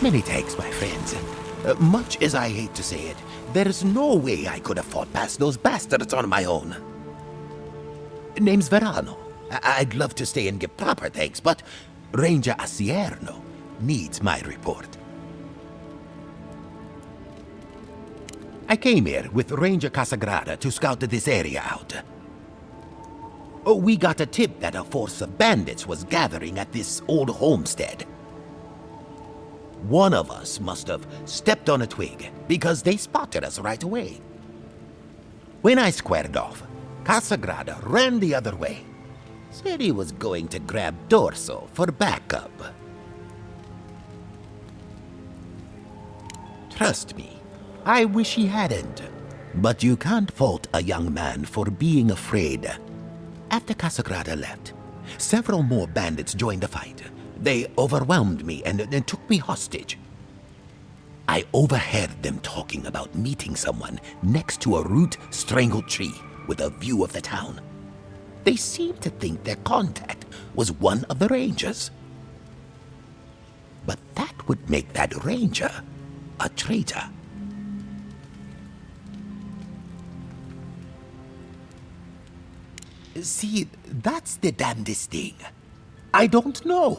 Many thanks, my friends. Much as I hate to say it, there's no way I could have fought past those bastards on my own. Name's Verano. I'd love to stay and give proper thanks, but Ranger Asierno needs my report. I came here with Ranger Casagrada to scout this area out. We got a tip that a force of bandits was gathering at this old homestead. One of us must have stepped on a twig because they spotted us right away. When I squared off, Casagrada ran the other way. Said he was going to grab Dorso for backup. Trust me, I wish he hadn't. But you can't fault a young man for being afraid. After Casagrada left, several more bandits joined the fight. They overwhelmed me and took me hostage. I overheard them talking about meeting someone next to a root-strangled tree with a view of the town. They seemed to think their contact was one of the rangers. But that would make that ranger a traitor. See, that's the damnedest thing. I don't know.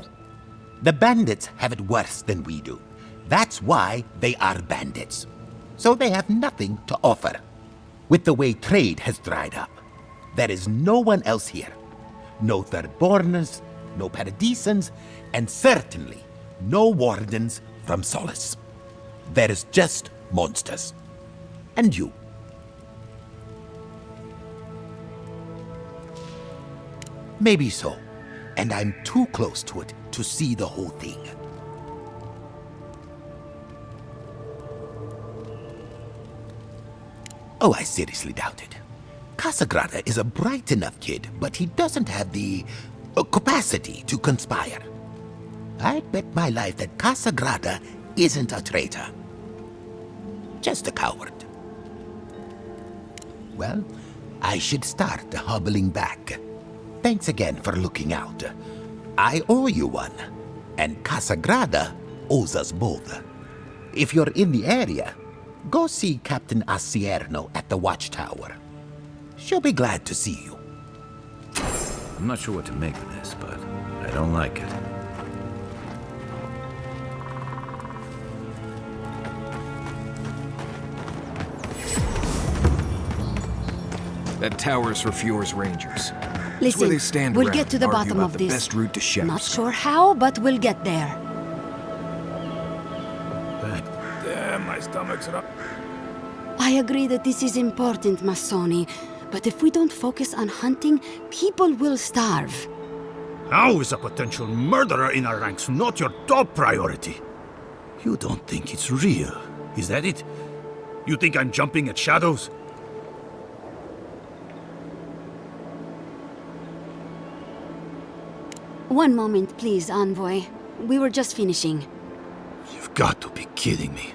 The bandits have it worse than we do. That's why they are bandits. So they have nothing to offer. With the way trade has dried up, there is no one else here. No Thirdborners, no Paradisans, and certainly no wardens from Solace. There is just monsters. And you. Maybe so. And I'm too close to it to see the whole thing. Oh, I seriously doubt it. Casagrada is a bright enough kid, but he doesn't have the capacity to conspire. I'd bet my life that Casagrada isn't a traitor. Just a coward. Well, I should start hobbling back. Thanks again for looking out. I owe you one, and Casagrada owes us both. If you're in the area, go see Captain Asierno at the watchtower. She'll be glad to see you. I'm not sure what to make of this, but I don't like it. That tower's for Fiore's Rangers. Listen, we'll get to the bottom of this. Best route to Chef's. Not sure how, but we'll get there. Damn, my stomach's up. I agree that this is important, Massoni. But if we don't focus on hunting, people will starve. How is a potential murderer in our ranks not your top priority? You don't think it's real, is that it? You think I'm jumping at shadows? One moment, please, Envoy. We were just finishing. You've got to be kidding me.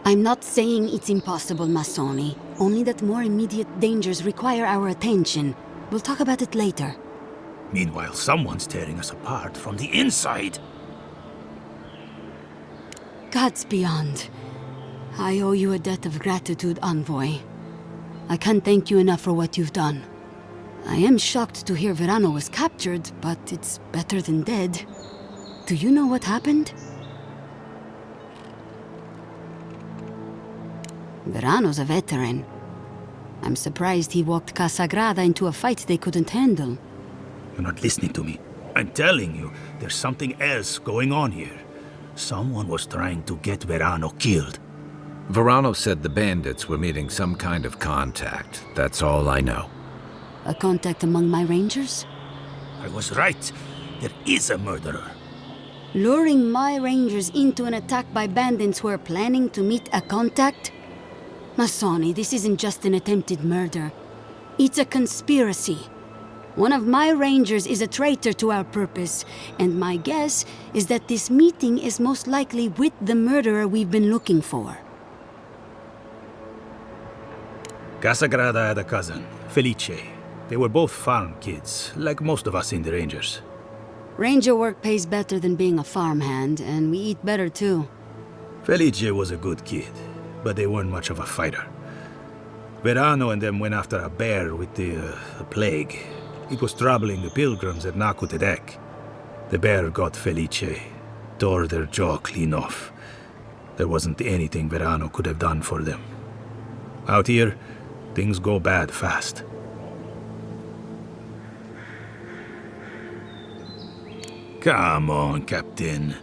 I'm not saying it's impossible, Massoni. Only that more immediate dangers require our attention. We'll talk about it later. Meanwhile, someone's tearing us apart from the inside. Gods beyond. I owe you a debt of gratitude, Envoy. I can't thank you enough for what you've done. I am shocked to hear Verano was captured, but it's better than dead. Do you know what happened? Verano's a veteran. I'm surprised he walked Casagrada into a fight they couldn't handle. You're not listening to me. I'm telling you, there's something else going on here. Someone was trying to get Verano killed. Verano said the bandits were meeting some kind of contact. That's all I know. A contact among my rangers? I was right. There is a murderer. Luring my rangers into an attack by bandits who are planning to meet a contact? Masoni, this isn't just an attempted murder. It's a conspiracy. One of my rangers is a traitor to our purpose, and my guess is that this meeting is most likely with the murderer we've been looking for. Casagrada had a cousin, Felice. They were both farm kids, like most of us in the Rangers. Ranger work pays better than being a farmhand, and we eat better too. Felice was a good kid, but they weren't much of a fighter. Verano and them went after a bear with the plague. It was troubling the pilgrims at Nakutedek. The bear got Felice, tore their jaw clean off. There wasn't anything Verano could have done for them. Out here, things go bad fast. Come on, Captain.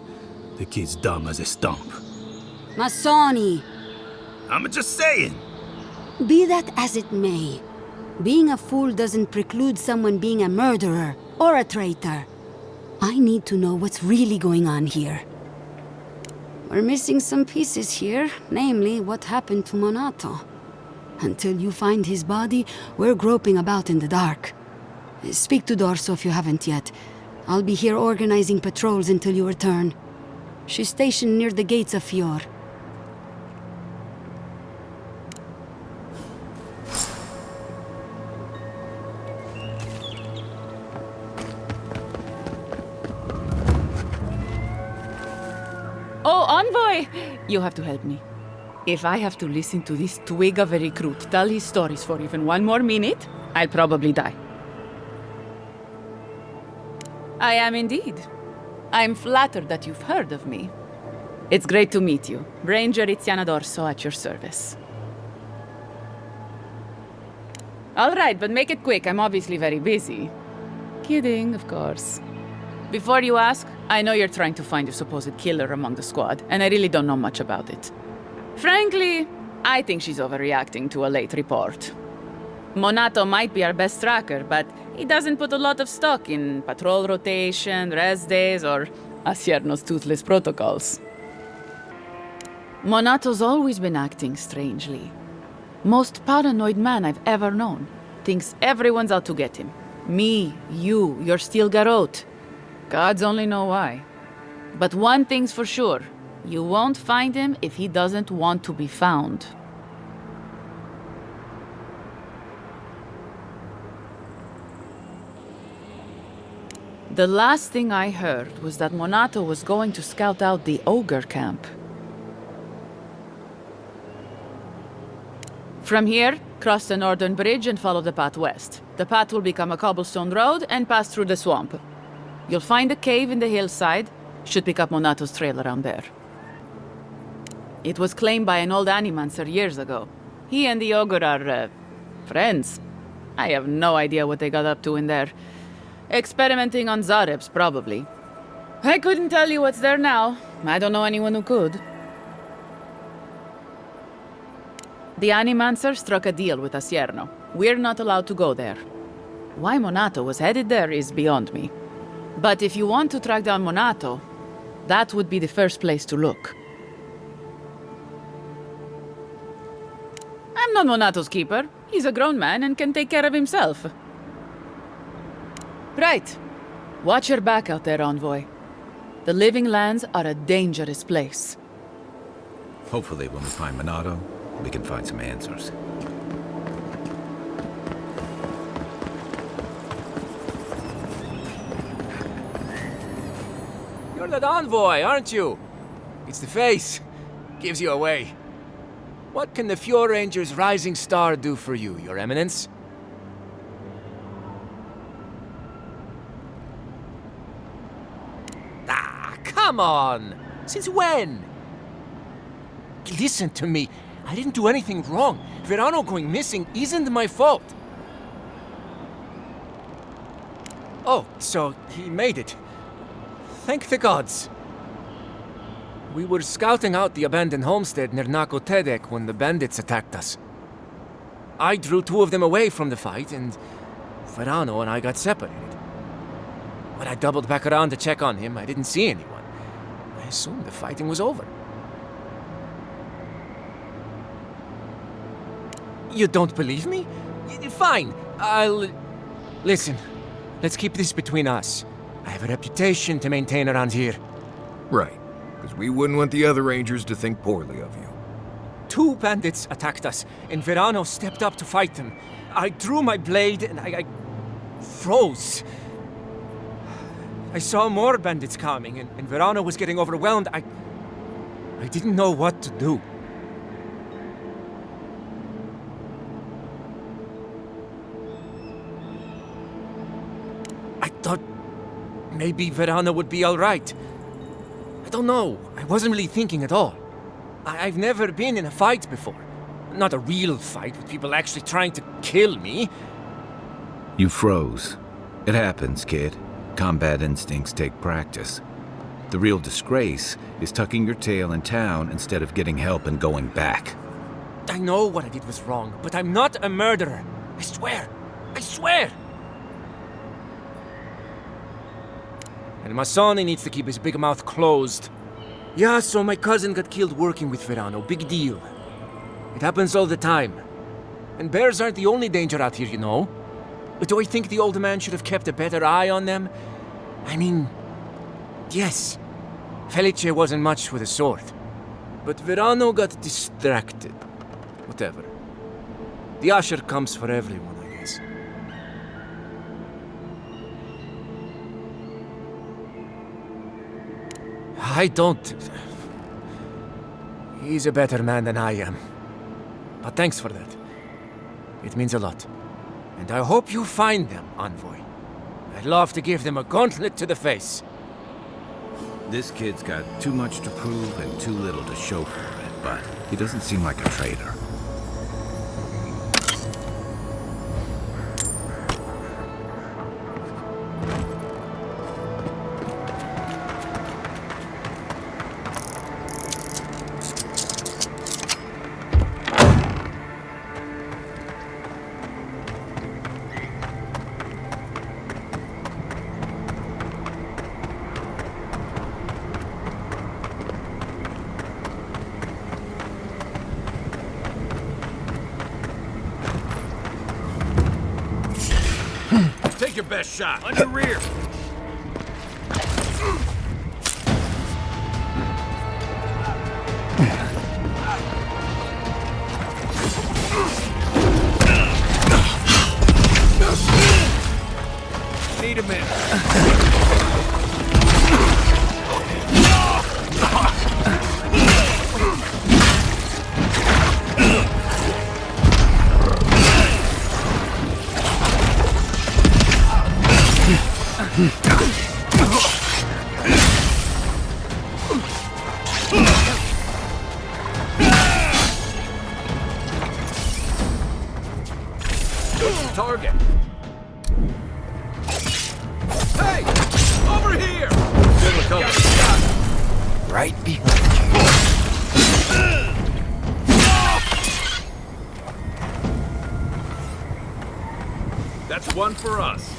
The kid's dumb as a stump. Masoni! I'm just saying. Be that as it may, being a fool doesn't preclude someone being a murderer or a traitor. I need to know what's really going on here. We're missing some pieces here, namely what happened to Monato. Until you find his body, we're groping about in the dark. Speak to Dorso if you haven't yet. I'll be here organizing patrols until you return. She's stationed near the gates of Fior. Oh, Envoy! You have to help me. If I have to listen to this twig of a recruit tell his stories for even one more minute, I'll probably die. I am indeed. I'm flattered that you've heard of me. It's great to meet you. Ranger Iziana Dorso at your service. All right, but make it quick. I'm obviously very busy. Kidding, of course. Before you ask, I know you're trying to find your supposed killer among the squad, and I really don't know much about it. Frankly, I think she's overreacting to a late report. Monato might be our best tracker, but he doesn't put a lot of stock in patrol rotation, rest days, or Asierno's toothless protocols. Monato's always been acting strangely. Most paranoid man I've ever known. Thinks everyone's out to get him. Me, you, your steel garrote. Gods only know why. But one thing's for sure. You won't find him if he doesn't want to be found. The last thing I heard was that Monato was going to scout out the ogre camp. From here, cross the northern bridge and follow the path west. The path will become a cobblestone road and pass through the swamp. You'll find a cave in the hillside. Should pick up Monato's trail around there. It was claimed by an old animancer years ago. He and the ogre are, friends. I have no idea what they got up to in there. Experimenting on Zarebs, probably. I couldn't tell you what's there now. I don't know anyone who could. The Animancer struck a deal with Asierno. We're not allowed to go there. Why Monato was headed there is beyond me. But if you want to track down Monato, that would be the first place to look. I'm not Monato's keeper. He's a grown man and can take care of himself. Right. Watch your back out there, Envoy. The Living Lands are a dangerous place. Hopefully when we find Monato, we can find some answers. You're that envoy, aren't you? It's the face. Gives you away. What can the Fjord Ranger's Rising Star do for you, Your Eminence? Ah, come on! Since when? Listen to me. I didn't do anything wrong. Verano going missing isn't my fault. Oh, so he made it. Thank the gods. We were scouting out the abandoned homestead near Nakotedek when the bandits attacked us. I drew two of them away from the fight, and Verano and I got separated. When I doubled back around to check on him, I didn't see anyone. I assumed the fighting was over. You don't believe me? Fine, I'll... Listen, let's keep this between us. I have a reputation to maintain around here. Right, because we wouldn't want the other Rangers to think poorly of you. 2 bandits attacked us, and Verano stepped up to fight them. I drew my blade, and I froze. I saw more bandits coming, and Verano was getting overwhelmed. I didn't know what to do. I thought maybe Verano would be all right. I don't know. I wasn't really thinking at all. I've never been in a fight before. Not a real fight with people actually trying to kill me. You froze. It happens, kid. Combat instincts take practice. The real disgrace is tucking your tail in town instead of getting help and going back. I know what I did was wrong, but I'm not a murderer. I swear. I swear! And Masoni needs to keep his big mouth closed. Yeah, so my cousin got killed working with Verano. Big deal. It happens all the time. And bears aren't the only danger out here, you know. Do I think the old man should have kept a better eye on them? I mean, yes. Felice wasn't much with a sword. But Verano got distracted. Whatever. The usher comes for everyone, I guess. I don't... He's a better man than I am. But thanks for that. It means a lot. And I hope you find them, Envoy. I'd love to give them a gauntlet to the face. This kid's got too much to prove and too little to show for it, but he doesn't seem like a traitor. Take your best shot. On your rear. Need a minute. Target. Hey! Over here! Good recovery. Right behind you. That's one for us.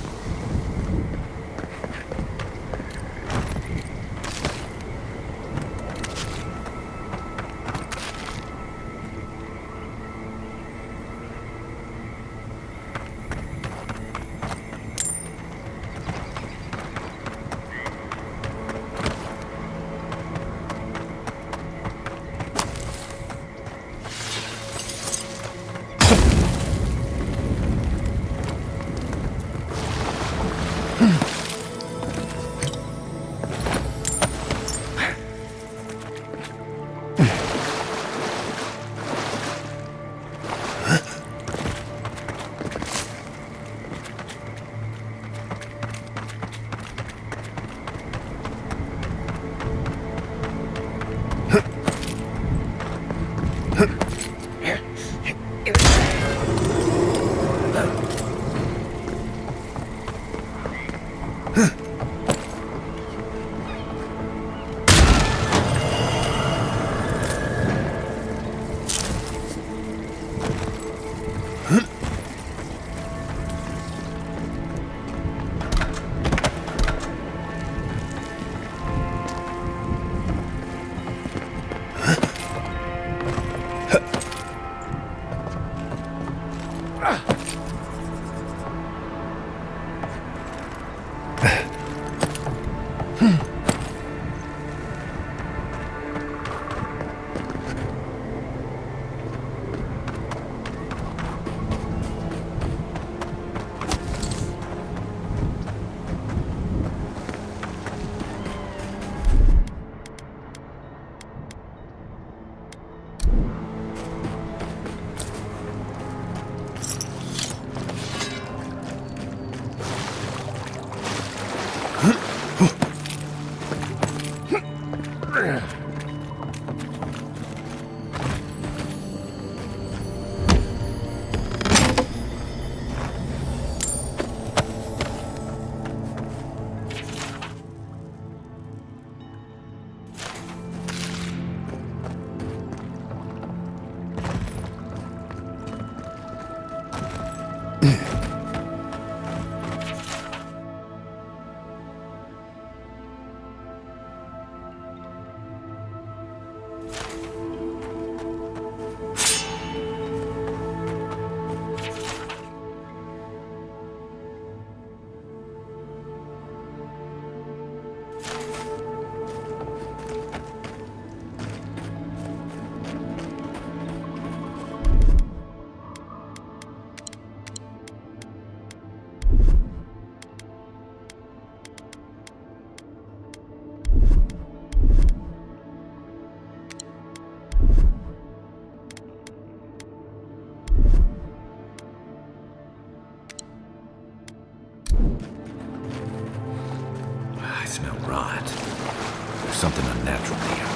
rot. There's something unnatural here.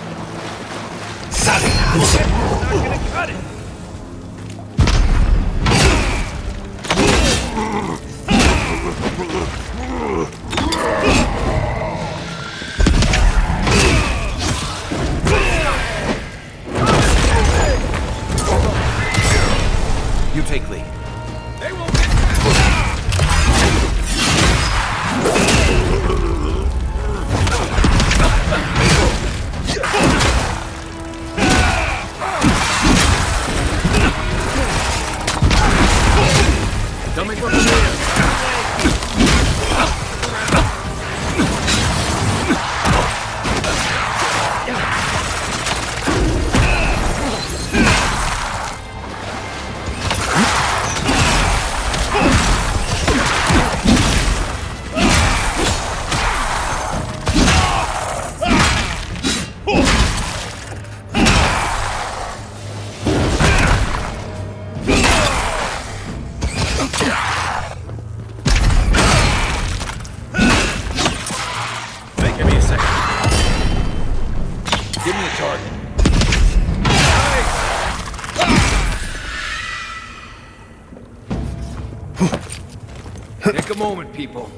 You take lead. Coming from the rear. Take a moment, people.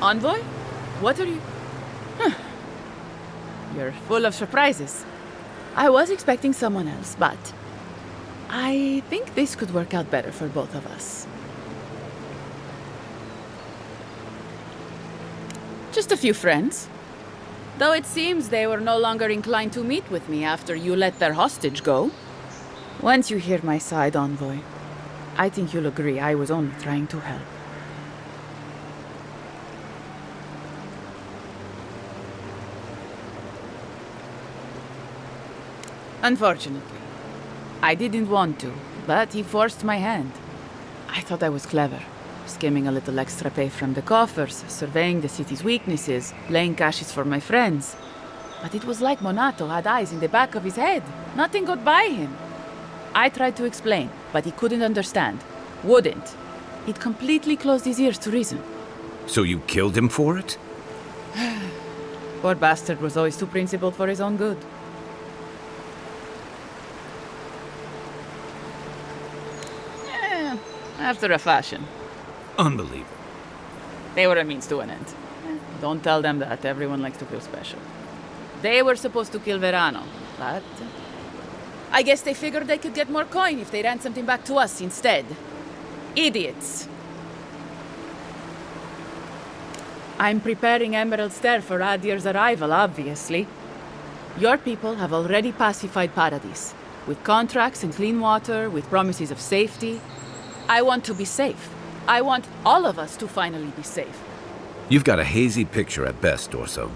Envoy? What are you... You're full of surprises. I was expecting someone else, but I think this could work out better for both of us. Just a few friends. Though it seems they were no longer inclined to meet with me after you let their hostage go. Once you hear my side, Envoy, I think you'll agree I was only trying to help. Unfortunately, I didn't want to, but he forced my hand. I thought I was clever, skimming a little extra pay from the coffers, surveying the city's weaknesses, laying caches for my friends. But it was like Monato had eyes in the back of his head. Nothing got by him. I tried to explain, but he couldn't understand. Wouldn't. He'd completely closed his ears to reason. So you killed him for it? Poor bastard was always too principled for his own good. After a fashion. Unbelievable. They were a means to an end. Don't tell them that. Everyone likes to feel special. They were supposed to kill Verano, but I guess they figured they could get more coin if they ransomed him back to us instead. Idiots. I'm preparing Emerald Stair for Adir's arrival, obviously. Your people have already pacified Paradise, with contracts and clean water, with promises of safety. I want to be safe. I want all of us to finally be safe. You've got a hazy picture at best, Dorso.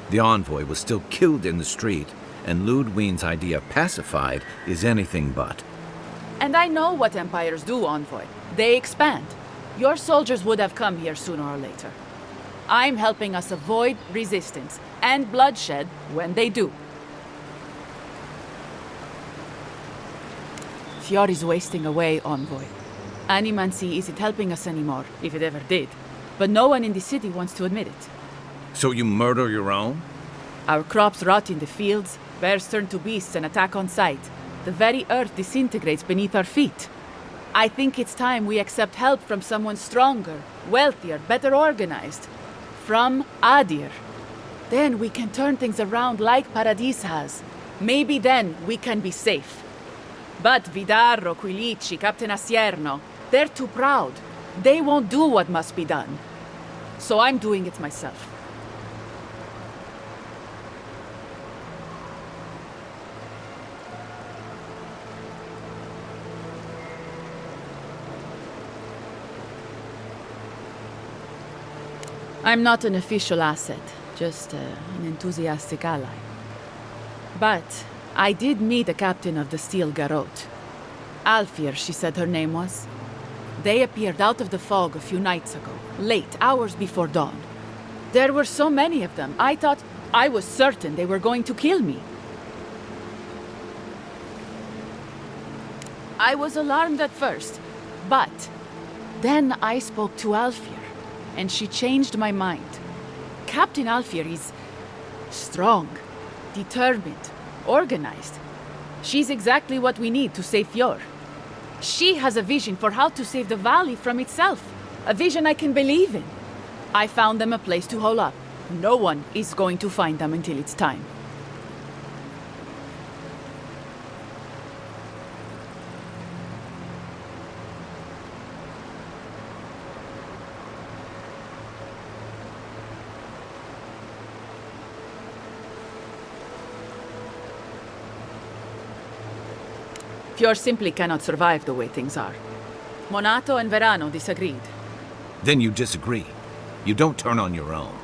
The envoy was still killed in the street, and Ludwine's idea of pacified is anything but. And I know what empires do, Envoy. They expand. Your soldiers would have come here sooner or later. I'm helping us avoid resistance and bloodshed when they do. Fiori's wasting away, Envoy. Animancy isn't helping us anymore, if it ever did. But no one in the city wants to admit it. So you murder your own? Our crops rot in the fields, bears turn to beasts and attack on sight. The very earth disintegrates beneath our feet. I think it's time we accept help from someone stronger, wealthier, better organized. From Adir. Then we can turn things around like Paradis has. Maybe then we can be safe. But Vidarro, Quilici, Captain Asierno, they're too proud. They won't do what must be done. So I'm doing it myself. I'm not an official asset, just an enthusiastic ally. But I did meet the captain of the Steel Garrote. Alfir, she said her name was. They appeared out of the fog a few nights ago, late, hours before dawn. There were so many of them, I was certain they were going to kill me. I was alarmed at first, but then I spoke to Alfir, and she changed my mind. Captain Alfir is strong, determined, organized. She's exactly what we need to save Fior. She has a vision for how to save the valley from itself. A vision I can believe in. I found them a place to hole up. No one is going to find them until it's time. Fior simply cannot survive the way things are. Monato and Verano disagreed. Then you disagree. You don't turn on your own.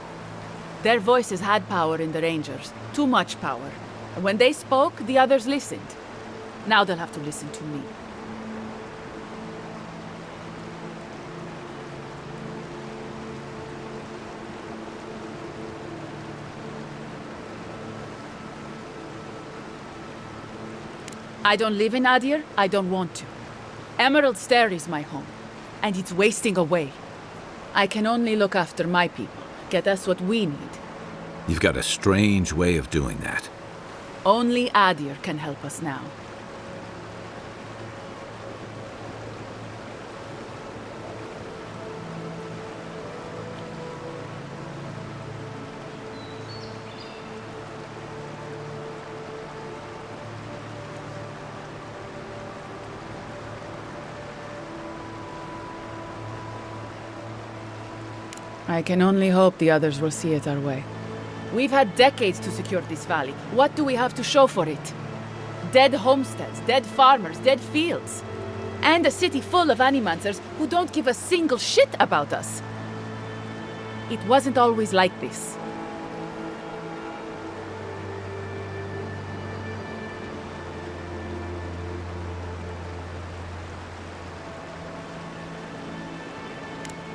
Their voices had power in the Rangers. Too much power. And when they spoke, the others listened. Now they'll have to listen to me. I don't live in Adir, I don't want to. Emerald Stair is my home, and it's wasting away. I can only look after my people, get us what we need. You've got a strange way of doing that. Only Adir can help us now. I can only hope the others will see it our way. We've had decades to secure this valley. What do we have to show for it? Dead homesteads, dead farmers, dead fields. And a city full of animancers who don't give a single shit about us. It wasn't always like this.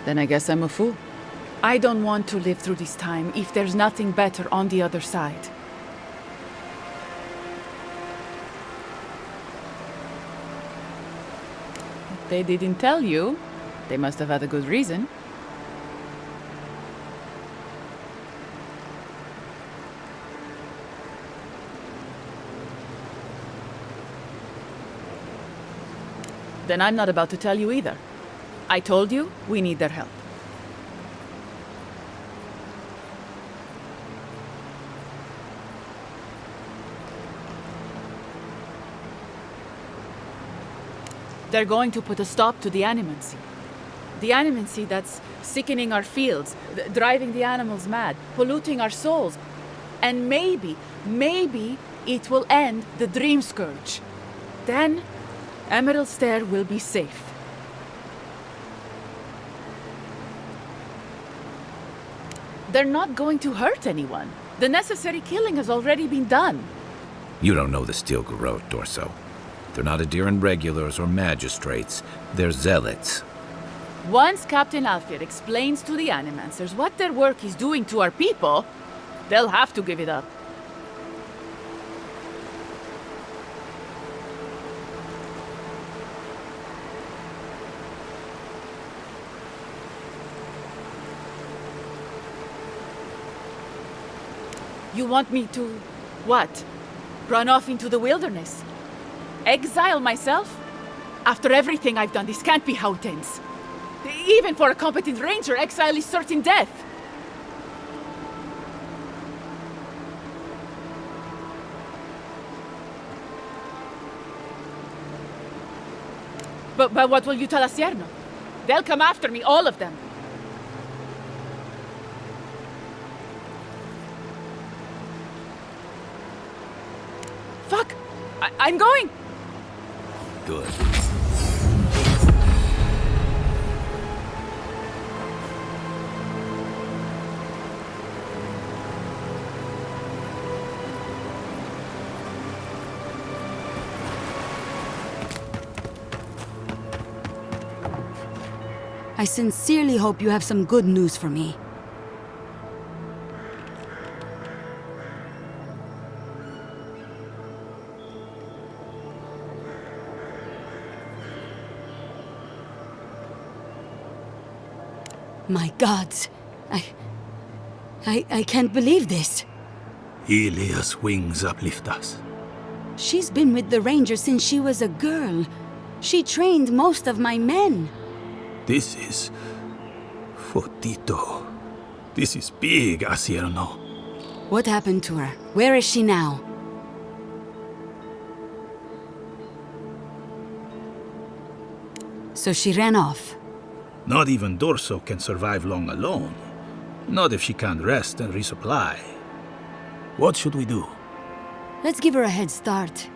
Then I guess I'm a fool. I don't want to live through this time if there's nothing better on the other side. If they didn't tell you, they must have had a good reason. Then I'm not about to tell you either. I told you, we need their help. They're going to put a stop to the animancy. The animancy that's sickening our fields, driving the animals mad, polluting our souls. And maybe it will end the dream scourge. Then, Emerald Stair will be safe. They're not going to hurt anyone. The necessary killing has already been done. You don't know the Steel Garrote, Dorso. They're not Adiran regulars or magistrates. They're zealots. Once Captain Alfir explains to the Animancers what their work is doing to our people, they'll have to give it up. You want me to, what? Run off into the wilderness? Exile myself? After everything I've done, this can't be how it ends. Even for a competent ranger, exile is certain death. But what will you tell Asierno? They'll come after me, all of them. Fuck! I'm going! Good. I sincerely hope you have some good news for me. My gods, I can't believe this. Ilia's wings uplift us. She's been with the Rangers since she was a girl. She trained most of my men. This is... Fotito. This is big, Asierno. What happened to her? Where is she now? So she ran off. Not even Dorso can survive long alone. Not if she can't rest and resupply. What should we do? Let's give her a head start.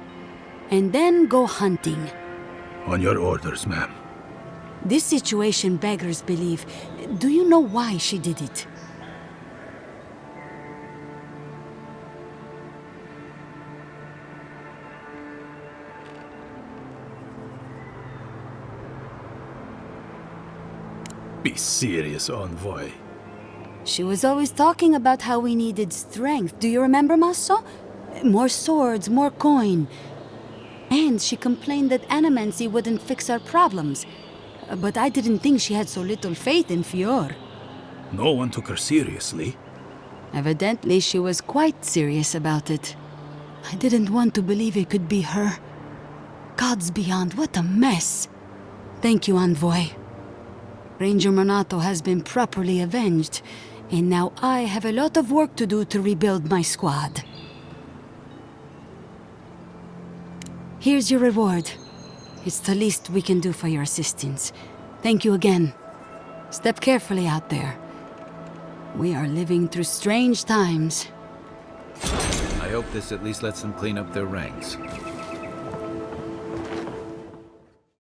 And then go hunting. On your orders, ma'am. This situation beggars belief. Do you know why she did it? Be serious, envoy. She was always talking about how we needed strength. Do you remember, Masso? More swords, more coin. And she complained that animancy wouldn't fix our problems. But I didn't think she had so little faith in Fior. No one took her seriously. Evidently, she was quite serious about it. I didn't want to believe it could be her. Gods beyond, what a mess. Thank you, envoy. Ranger Monato has been properly avenged, and now I have a lot of work to do to rebuild my squad. Here's your reward. It's the least we can do for your assistance. Thank you again. Step carefully out there. We are living through strange times. I hope this at least lets them clean up their ranks.